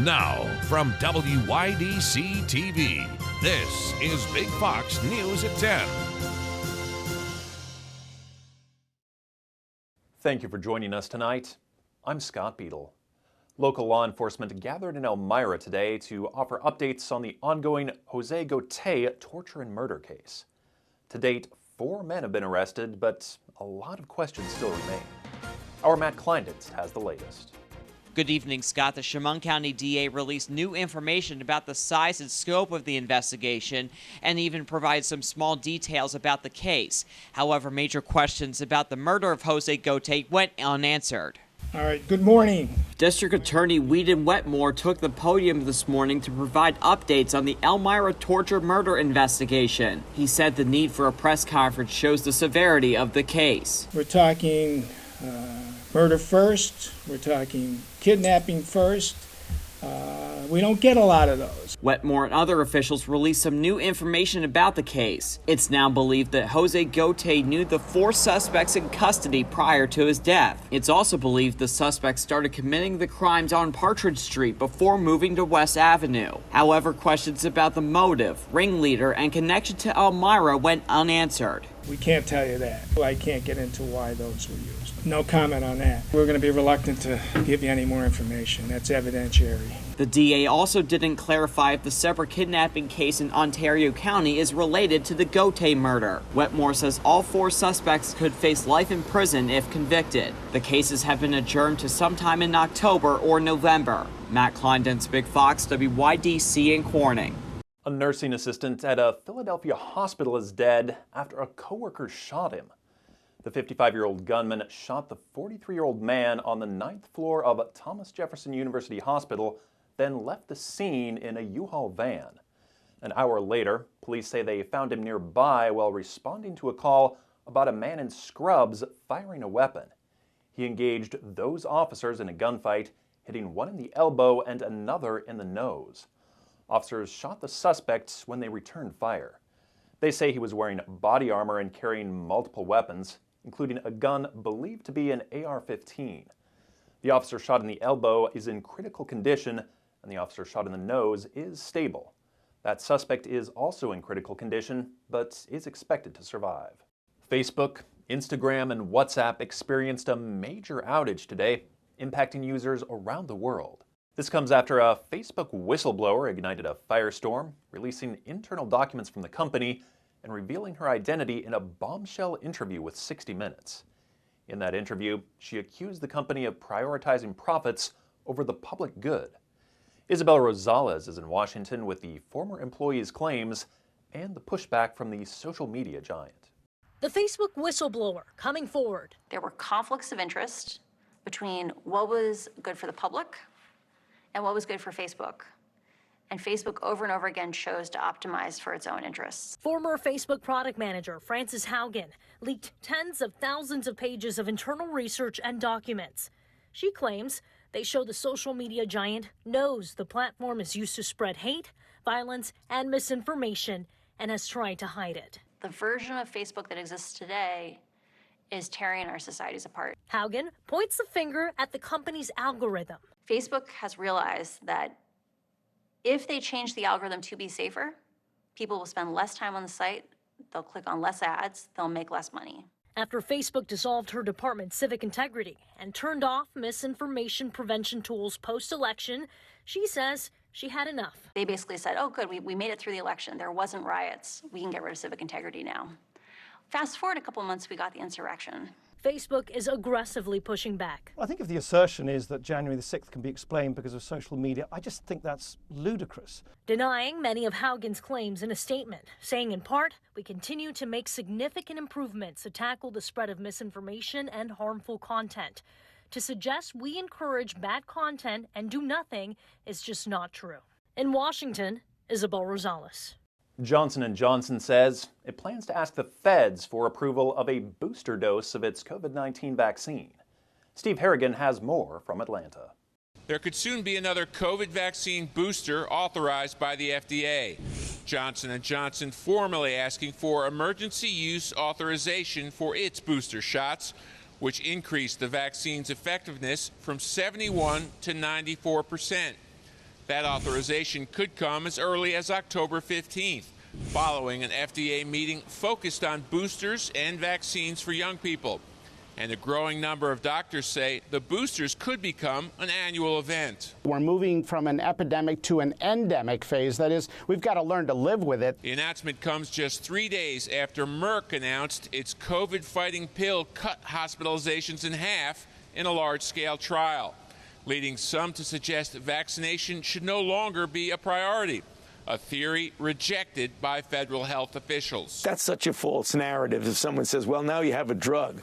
Now, from WYDC TV, this is Big Fox News at 10. Thank you for joining us tonight. I'm Scott Beadle. Local law enforcement gathered in Elmira today to offer updates on the ongoing Jose Gotay torture and murder case. To date, 4 men have been arrested, but a lot of questions still remain. Our Matt Kleinditz has the latest. Good evening, Scott. The Chemung County DA released new information about the size and scope of the investigation and even provided some small details about the case. However, major questions about the murder of Jose Gotay went unanswered. All right, good morning. District Attorney Whedon Wetmore took the podium this morning to provide updates on the Elmira torture murder investigation. He said the need for a press conference shows the severity of the case. We're talking murder first, we're talking kidnapping first. We don't get a lot of those. Wetmore and other officials released some new information about the case. It's now believed that Jose Gotay knew the 4 suspects in custody prior to his death. It's also believed the suspects started committing the crimes on Partridge Street before moving to West Avenue. However, questions about the motive, ringleader, and connection to Elmira went unanswered. We can't tell you that. I can't get into why those were used. No comment on that. We're going to be reluctant to give you any more information. That's evidentiary. The DA also didn't clarify if the separate kidnapping case in Ontario County is related to the Gotay murder. Wetmore says all 4 suspects could face life in prison if convicted. The cases have been adjourned to sometime in October or November. Matt Kleinditz, Big Fox, WYDC in Corning. A nursing assistant at a Philadelphia hospital is dead after a coworker shot him. The 55-year-old gunman shot the 43-year-old man on the 9th floor of Thomas Jefferson University Hospital, then left the scene in a U-Haul van. An hour later, police say they found him nearby while responding to a call about a man in scrubs firing a weapon. He engaged those officers in a gunfight, hitting one in the elbow and another in the nose. Officers shot the suspect when they returned fire. They say he was wearing body armor and carrying multiple weapons, including a gun believed to be an AR-15. The officer shot in the elbow is in critical condition, and the officer shot in the nose is stable. That suspect is also in critical condition, but is expected to survive. Facebook, Instagram, and WhatsApp experienced a major outage today, impacting users around the world. This comes after a Facebook whistleblower ignited a firestorm, releasing internal documents from the company and revealing her identity in a bombshell interview with 60 Minutes. In that interview, she accused the company of prioritizing profits over the public good. Isabel Rosales is in Washington with the former employee's claims and the pushback from the social media giant. The Facebook whistleblower coming forward. There were conflicts of interest between what was good for the public and what was good for Facebook. And Facebook over and over again chose to optimize for its own interests. Former Facebook product manager Frances Haugen leaked tens of thousands of pages of internal research and documents. She claims they show the social media giant knows the platform is used to spread hate, violence, and misinformation and has tried to hide it. The version of Facebook that exists today is tearing our societies apart. Haugen points the finger at the company's algorithm. Facebook has realized that if they change the algorithm to be safer, people will spend less time on the site, they'll click on less ads, they'll make less money. After Facebook dissolved her department's civic integrity and turned off misinformation prevention tools post-election, she says she had enough. They basically said, oh good, we made it through the election, there wasn't riots, we can get rid of civic integrity now. Fast forward a couple months, we got the insurrection. Facebook is aggressively pushing back. I think if the assertion is that January the 6th can be explained because of social media, I just think that's ludicrous. Denying many of Haugen's claims in a statement, saying in part, we continue to make significant improvements to tackle the spread of misinformation and harmful content. To suggest we encourage bad content and do nothing is just not true. In Washington, Isabel Rosales. Johnson & Johnson says it plans to ask the feds for approval of a booster dose of its COVID-19 vaccine. Steve Harrigan has more from Atlanta. There could soon be another COVID vaccine booster authorized by the FDA. Johnson & Johnson formally asking for emergency use authorization for its booster shots, which increased the vaccine's effectiveness from 71 to 94%. That authorization could come as early as October 15th, following an FDA meeting focused on boosters and vaccines for young people. And a growing number of doctors say the boosters could become an annual event. We're moving from an epidemic to an endemic phase. That is, we've got to learn to live with it. The announcement comes just 3 days after Merck announced its COVID-fighting pill cut hospitalizations in half in a large-scale trial, leading some to suggest vaccination should no longer be a priority, a theory rejected by federal health officials. That's such a false narrative if someone says, well, now you have a drug.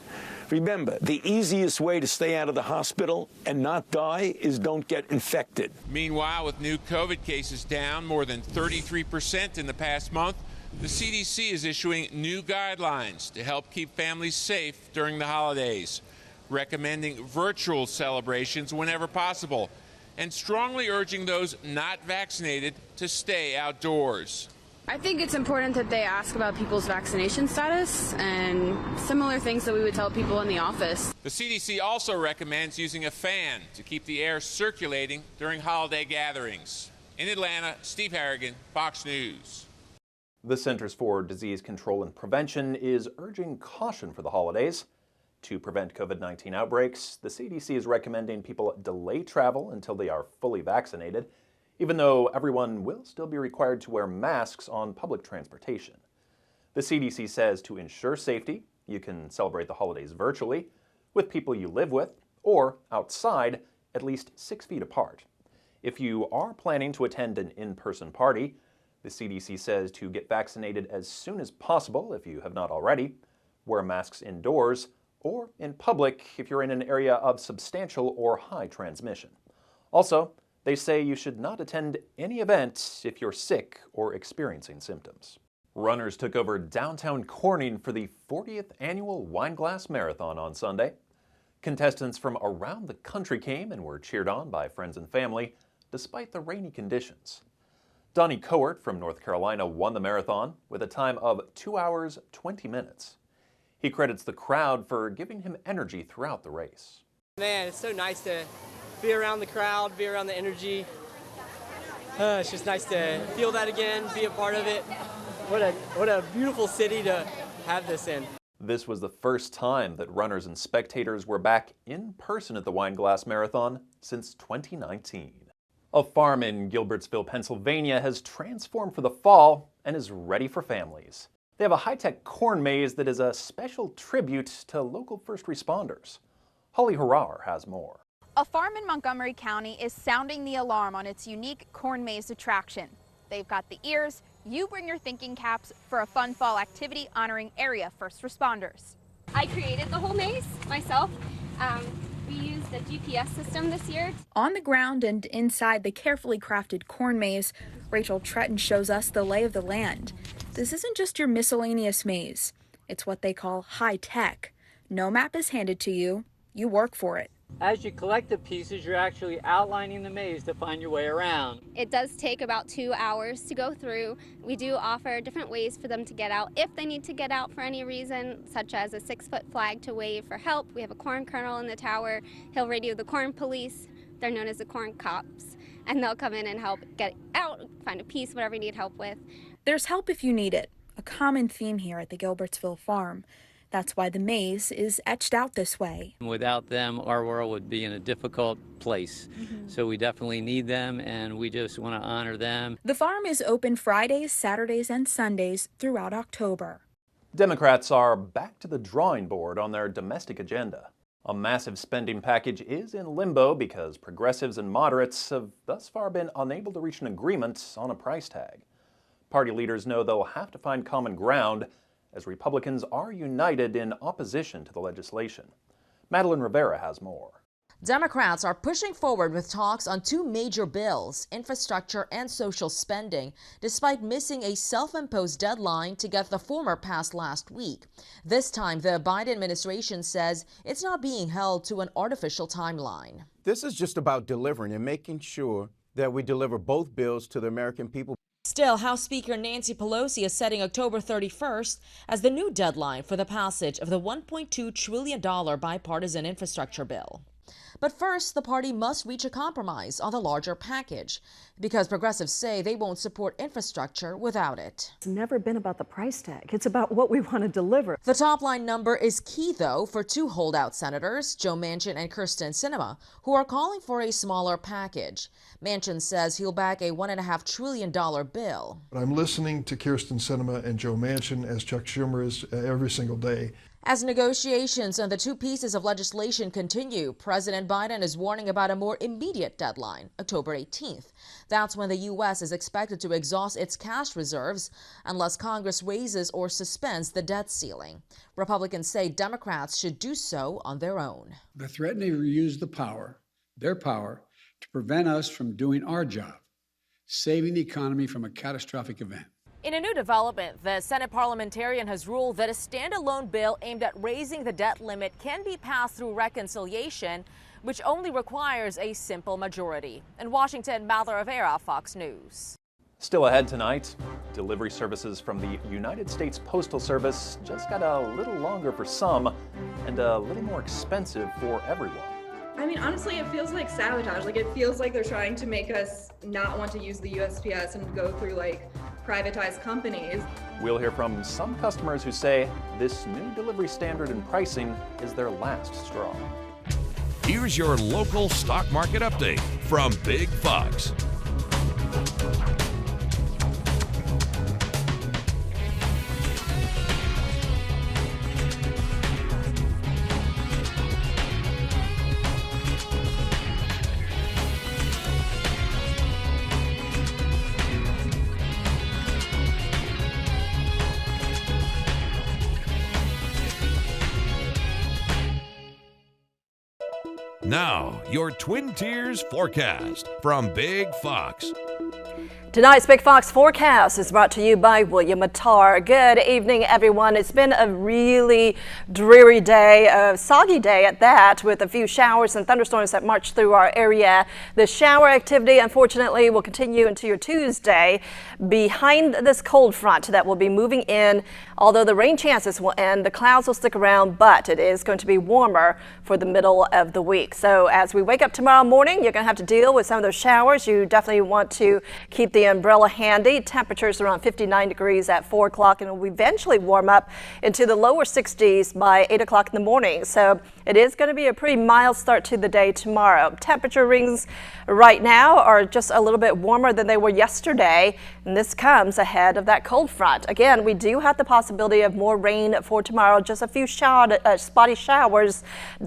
Remember, the easiest way to stay out of the hospital and not die is don't get infected. Meanwhile, with new COVID cases down more than 33% in the past month, the CDC is issuing new guidelines to help keep families safe during the holidays, recommending virtual celebrations whenever possible, and strongly urging those not vaccinated to stay outdoors. I think it's important that they ask about people's vaccination status and similar things that we would tell people in the office. The CDC also recommends using a fan to keep the air circulating during holiday gatherings. In Atlanta, Steve Harrigan, Fox News. The Centers for Disease Control and Prevention is urging caution for the holidays. To prevent COVID-19 outbreaks, the CDC is recommending people delay travel until they are fully vaccinated, even though everyone will still be required to wear masks on public transportation. The CDC says to ensure safety, you can celebrate the holidays virtually, with people you live with, or outside, at least 6 feet apart. If you are planning to attend an in-person party, the CDC says to get vaccinated as soon as possible if you have not already, wear masks indoors, or in public if you're in an area of substantial or high transmission. Also, they say you should not attend any event if you're sick or experiencing symptoms. Runners took over downtown Corning for the 40th annual Wineglass Marathon on Sunday. Contestants from around the country came and were cheered on by friends and family, despite the rainy conditions. Donnie Coert from North Carolina won the marathon with a time of 2 hours, 20 minutes. He credits the crowd for giving him energy throughout the race. Man, it's so nice to be around the crowd, be around the energy. It's just nice to feel that again, be a part of it. What a beautiful city to have this in. This was the first time that runners and spectators were back in person at the Wineglass Marathon since 2019. A farm in Gilbertsville, Pennsylvania has transformed for the fall and is ready for families. They have a high-tech corn maze that is a special tribute to local first responders. Holly Harrar has more. A farm in Montgomery County is sounding the alarm on its unique corn maze attraction. They've got the ears, you bring your thinking caps for a fun fall activity honoring area first responders. I created the whole maze myself. We used a GPS system this year. On the ground and inside the carefully crafted corn maze, Rachel Tretton shows us the lay of the land. This isn't just your miscellaneous maze. It's what they call high tech. No map is handed to you. You work for it. As you collect the pieces, you're actually outlining the maze to find your way around. It does take about 2 hours to go through. We do offer different ways for them to get out if they need to get out for any reason, such as a 6-foot flag to wave for help. We have a corn kernel in the tower. He'll radio the corn police. They're known as the corn cops. And they'll come in and help get out, find a piece, whatever you need help with. There's help if you need it, a common theme here at the Gilbertsville farm. That's why the maze is etched out this way. Without them, our world would be in a difficult place. So we definitely need them, and we just want to honor them. The farm is open Fridays, Saturdays, and Sundays throughout October. Democrats are back to the drawing board on their domestic agenda. A massive spending package is in limbo because progressives and moderates have thus far been unable to reach an agreement on a price tag. Party leaders know they'll have to find common ground as Republicans are united in opposition to the legislation. Madeline Rivera has more. Democrats are pushing forward with talks on two major bills, infrastructure and social spending, despite missing a self-imposed deadline to get the former passed last week. This time, the Biden administration says it's not being held to an artificial timeline. This is just about delivering and making sure that we deliver both bills to the American people. Still, House Speaker Nancy Pelosi is setting October 31st as the new deadline for the passage of the $1.2 trillion bipartisan infrastructure bill. But first, the party must reach a compromise on the larger package, because progressives say they won't support infrastructure without it. It's never been about the price tag. It's about what we want to deliver. The top line number is key, though, for two holdout senators, Joe Manchin and Kyrsten Sinema, who are calling for a smaller package. Manchin says he'll back a $1.5 trillion bill. I'm listening to Kyrsten Sinema and Joe Manchin, as Chuck Schumer is, every single day. As negotiations on the two pieces of legislation continue, President Biden is warning about a more immediate deadline, October 18th. That's when the U.S. is expected to exhaust its cash reserves unless Congress raises or suspends the debt ceiling. Republicans say Democrats should do so on their own. They're threatening to use their power, to prevent us from doing our job, saving the economy from a catastrophic event. In a new development, the Senate parliamentarian has ruled that a standalone bill aimed at raising the debt limit can be passed through reconciliation, which only requires a simple majority. In Washington, Mallory Rivera, Fox News. Still ahead tonight, delivery services from the United States Postal Service just got a little longer for some and a little more expensive for everyone. I mean, honestly, it feels like sabotage. Like, it feels like they're trying to make us not want to use the USPS and go through, like, privatized companies. We'll hear from some customers who say this new delivery standard and pricing is their last straw. Here's your local stock market update from Big Fox. Now, your Twin Tiers forecast from Big Fox. Tonight's Big Fox forecast is brought to you by William Mattar. Good evening, everyone. It's been a really dreary day, a soggy day at that, with a few showers and thunderstorms that march through our area. The shower activity, unfortunately, will continue into your Tuesday behind this cold front that will be moving in. Although the rain chances will end, the clouds will stick around, but it is going to be warmer for the middle of the week. So as we wake up tomorrow morning, you're going to have to deal with some of those showers. You definitely want to keep the umbrella handy. Temperatures around 59 degrees at 4 o'clock, and it will eventually warm up into the lower 60s by 8 o'clock in the morning. So it is going to be a pretty mild start to the day tomorrow. Temperature rings right now are just a little bit warmer than they were yesterday, and this comes ahead of that cold front. Again, we do have the possibility of more rain for tomorrow, just a few spotty showers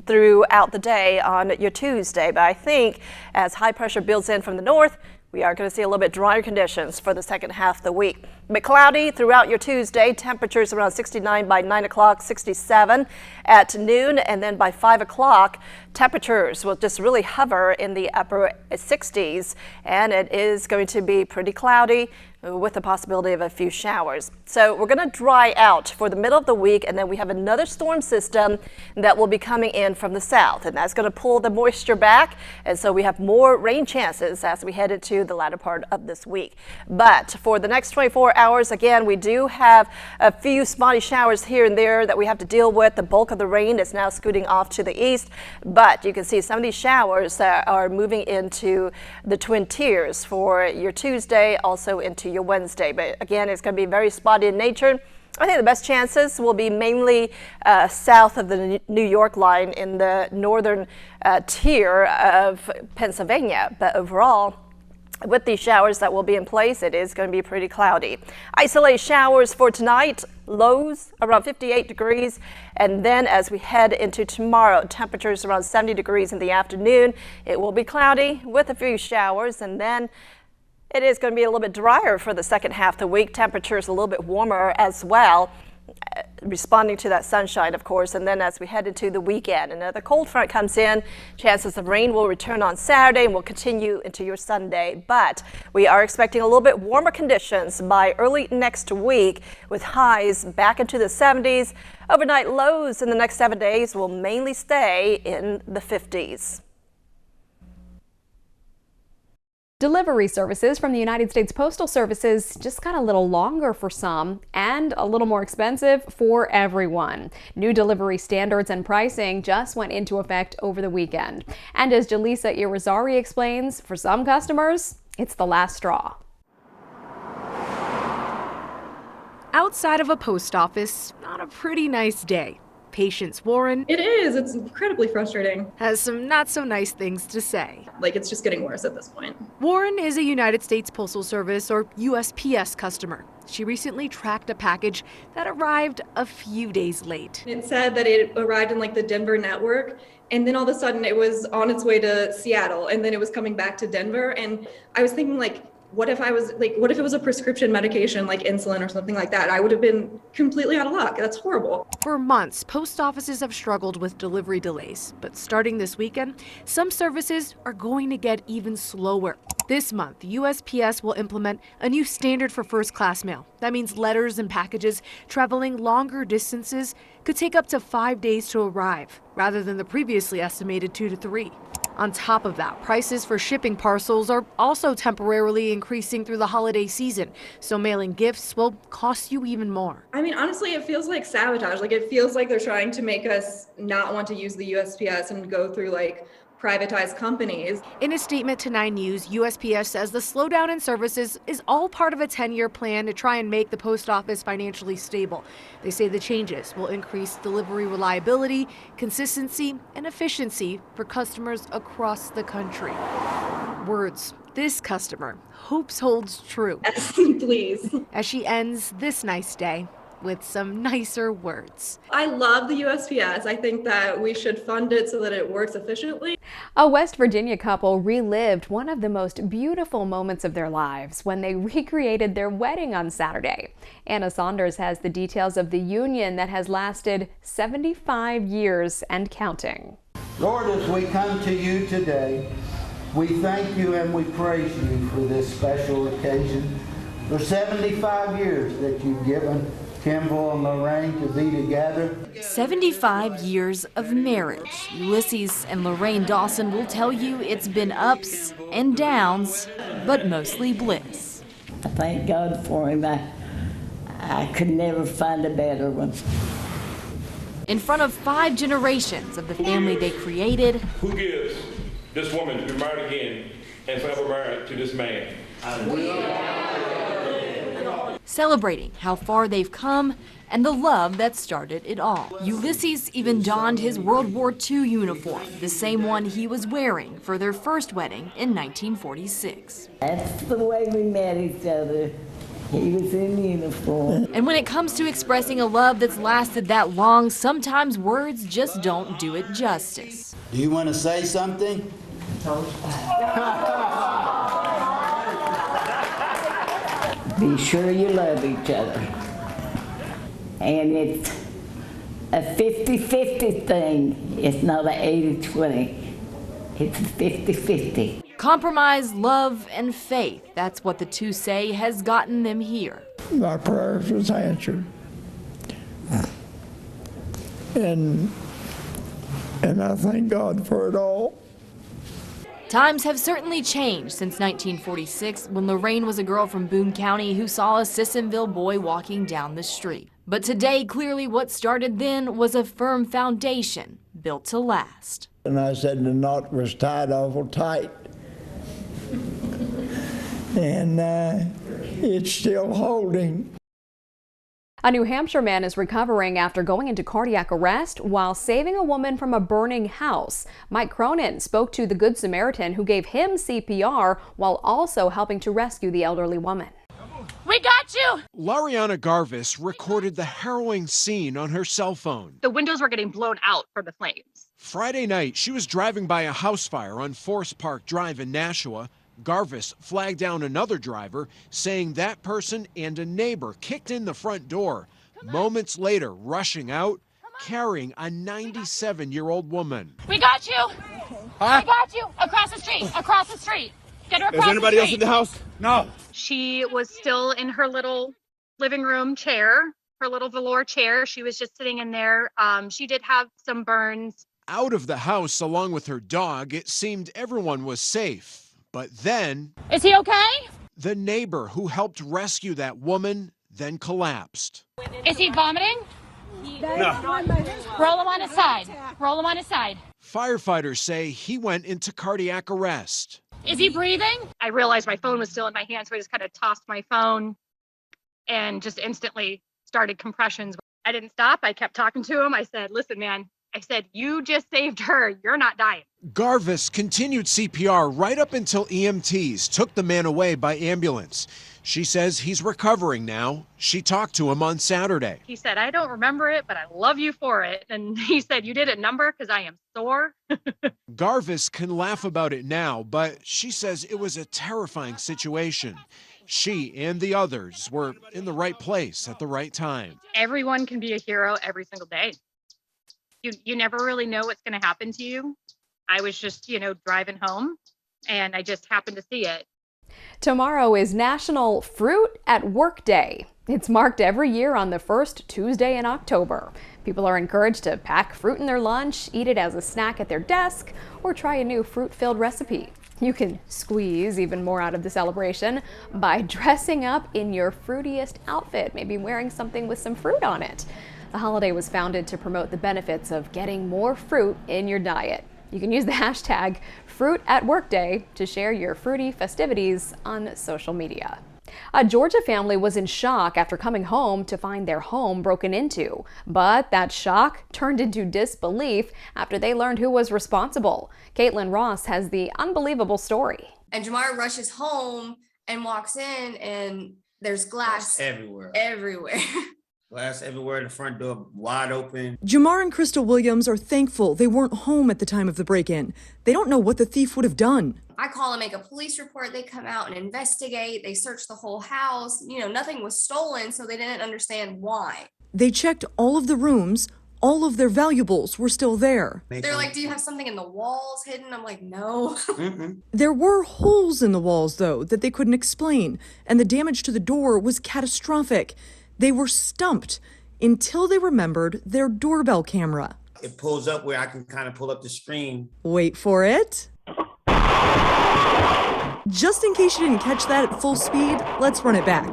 throughout the day on your Tuesday. But I think as high pressure builds in from the north, we are going to see a little bit drier conditions for the second half of the week. But cloudy throughout your Tuesday, temperatures around 69 by 9 o'clock, 67 at noon, and then by 5 o'clock, temperatures will just really hover in the upper 60s, and it is going to be pretty cloudy with the possibility of a few showers. So we're going to dry out for the middle of the week, and then we have another storm system that will be coming in from the south, and that's going to pull the moisture back, and so we have more rain chances as we head into the latter part of this week. But for the next 24 hours, again, we do have a few spotty showers here and there that we have to deal with. The bulk of the rain is now scooting off to the east, but you can see some of these showers that are moving into the Twin Tiers for your Tuesday, also into your Wednesday. But again, it's going to be very spotty in nature. I think the best chances will be mainly south of the New York line in the northern tier of Pennsylvania. But overall, with these showers that will be in place, it is going to be pretty cloudy. Isolated showers for tonight, lows around 58 degrees. And then as we head into tomorrow, temperatures around 70 degrees in the afternoon. It will be cloudy with a few showers, and then it is going to be a little bit drier for the second half of the week. Temperatures a little bit warmer as well, responding to that sunshine, of course. And then as we head into the weekend, another cold front comes in. Chances of rain will return on Saturday and will continue into your Sunday. But we are expecting a little bit warmer conditions by early next week, with highs back into the 70s. Overnight lows in the next 7 days will mainly stay in the 50s. Delivery services from the United States Postal Services just got a little longer for some and a little more expensive for everyone. New delivery standards and pricing just went into effect over the weekend. And as Jaleesa Irizarry explains, for some customers, it's the last straw. Outside of a post office, not a pretty nice day. Patience Warren. It is. It's incredibly frustrating. Has some not so nice things to say. Like, it's just getting worse at this point. Warren is a United States Postal Service, or USPS, customer. She recently tracked a package that arrived a few days late. It said that it arrived in like the Denver network, and then all of a sudden it was on its way to Seattle, and then it was coming back to Denver. And I was thinking, like, what if it was a prescription medication like insulin or something like that? I would have been completely out of luck. That's horrible. For months, post offices have struggled with delivery delays, but starting this weekend, some services are going to get even slower. This month, USPS will implement a new standard for first-class mail. That means letters and packages traveling longer distances could take up to 5 days to arrive, rather than the previously estimated 2 to 3. On top of that, prices for shipping parcels are also temporarily increasing through the holiday season, so mailing gifts will cost you even more. I mean, honestly, it feels like sabotage. Like, it feels like they're trying to make us not want to use the USPS and go through like privatized companies. In a statement to 9 News, USPS says the slowdown in services is all part of a 10-year plan to try and make the post office financially stable. They say the changes will increase delivery reliability, consistency, and efficiency for customers across the country. Words this customer hopes holds true. Yes, please. As she ends this nice day with some nicer words. I love the USPS. I think that we should fund it so that it works efficiently. A West Virginia couple relived one of the most beautiful moments of their lives when they recreated their wedding on Saturday. Anna Saunders has the details of the union that has lasted 75 years and counting. Lord, as we come to you today, we thank you and we praise you for this special occasion. For 75 years that you've given Kimball and Lorraine to be together. 75 years of marriage. Ulysses and Lorraine Dawson will tell you it's been ups and downs, but mostly bliss. I thank God for him. I could never find a better one. In front of 5 generations of the family they created. Who gives this woman to be married again and forever married to this man? Celebrating how far they've come and the love that started it all. Ulysses even donned his World War II uniform, the same one he was wearing for their first wedding in 1946. That's the way we met each other. He was in uniform. And when it comes to expressing a love that's lasted that long, sometimes words just don't do it justice. Do you want to say something? Be sure you love each other. And it's a 50-50 thing. It's not an 80-20. It's a 50-50. Compromise, love, and faith. That's what the two say has gotten them here. My prayers was answered. And I thank God for it all. Times have certainly changed since 1946, when Lorraine was a girl from Boone County who saw a Sissonville boy walking down the street. But today, clearly what started then was a firm foundation built to last. And I said the knot was tied awful tight. And it's still holding. A New Hampshire man is recovering after going into cardiac arrest while saving a woman from a burning house. Mike Cronin spoke to the Good Samaritan who gave him CPR while also helping to rescue the elderly woman. We got you! Lariana Garvis recorded the harrowing scene on her cell phone. The windows were getting blown out from the flames. Friday night, she was driving by a house fire on Forest Park Drive in Nashua. Garvis flagged down another driver, saying that person and a neighbor kicked in the front door. Moments later, rushing out, carrying a 97-year-old woman. We got you! Huh? We got you! Across the street! Across the street! Get her across the street! Is anybody else in the house? No. She was still in her little living room chair, her little velour chair. She was just sitting in there. She did have some burns. Out of the house along with her dog, it seemed everyone was safe. But then... Is he okay? The neighbor who helped rescue that woman then collapsed. Is he vomiting? No. Roll him on his side. Roll him on his side. Firefighters say he went into cardiac arrest. Is he breathing? I realized my phone was still in my hand, so I just kind of tossed my phone and just instantly started compressions. I didn't stop. I kept talking to him. I said, listen, man, I said, you just saved her. You're not dying. Garvis continued CPR right up until EMTs took the man away by ambulance. She says he's recovering now. She talked to him on Saturday. He said, I don't remember it, but I love you for it. And he said, you did it number because I am sore. Garvis can laugh about it now, but she says it was a terrifying situation. She and the others were in the right place at the right time. Everyone can be a hero every single day. You never really know what's going to happen to you. I was just, driving home and I just happened to see it. Tomorrow is National Fruit at Work Day. It's marked every year on the first Tuesday in October. People are encouraged to pack fruit in their lunch, eat it as a snack at their desk, or try a new fruit-filled recipe. You can squeeze even more out of the celebration by dressing up in your fruitiest outfit, maybe wearing something with some fruit on it. The holiday was founded to promote the benefits of getting more fruit in your diet. You can use the hashtag #FruitAtWorkDay to share your fruity festivities on social media. A Georgia family was in shock after coming home to find their home broken into. But that shock turned into disbelief after they learned who was responsible. Caitlin Ross has the unbelievable story. And Jamar rushes home and walks in, and there's glass everywhere. Glass everywhere, the front door wide open. Jamar and Crystal Williams are thankful they weren't home at the time of the break-in. They don't know what the thief would have done. I call and make a police report. They come out and investigate. They search the whole house. Nothing was stolen, so they didn't understand why. They checked all of the rooms. All of their valuables were still there. They're like, do you have something in the walls hidden? I'm like, no. There were holes in the walls, though, that they couldn't explain, and the damage to the door was catastrophic. They were stumped until they remembered their doorbell camera. It pulls up where I can kind of pull up the screen. Wait for it. Just in case you didn't catch that at full speed, let's run it back.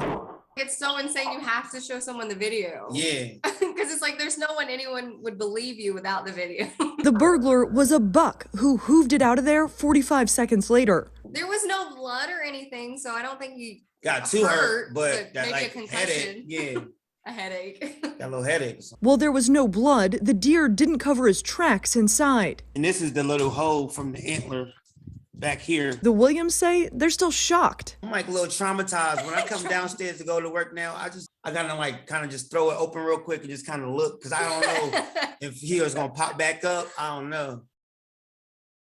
It's so insane you have to show someone the video. Yeah. Because it's like there's no one anyone would believe you without the video. The burglar was a buck who hooved it out of there 45 seconds later. There was no blood or anything, so I don't think he got too hurt, but that, maybe like, a concussion. headache. Yeah. A headache. Got a little headache. While there was no blood, the deer didn't cover his tracks inside. And this is the little hole from the antler back here. The Williams say they're still shocked. I'm like a little traumatized. When I come downstairs to go to work now, I gotta like kind of just throw it open real quick and just kind of look, because I don't know if he was gonna pop back up. I don't know.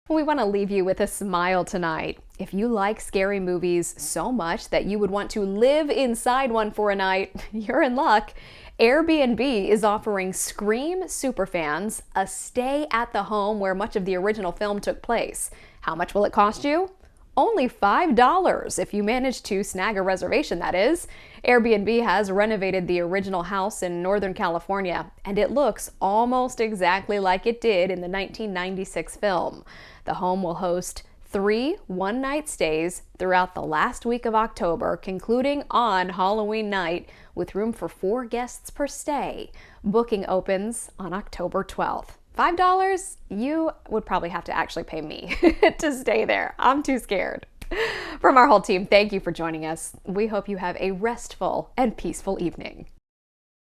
We want to leave you with a smile tonight. If you like scary movies so much that you would want to live inside one for a night, you're in luck. Airbnb is offering Scream superfans a stay at the home where much of the original film took place. How much will it cost you? Only $5 if you manage to snag a reservation, that is. Airbnb has renovated the original house in Northern California, and it looks almost exactly like it did in the 1996 film. The home will host 3 one-night stays throughout the last week of October, concluding on Halloween night, with room for 4 guests per stay. Booking opens on October 12th. $5? You would probably have to actually pay me to stay there. I'm too scared. From our whole team, thank you for joining us. We hope you have a restful and peaceful evening.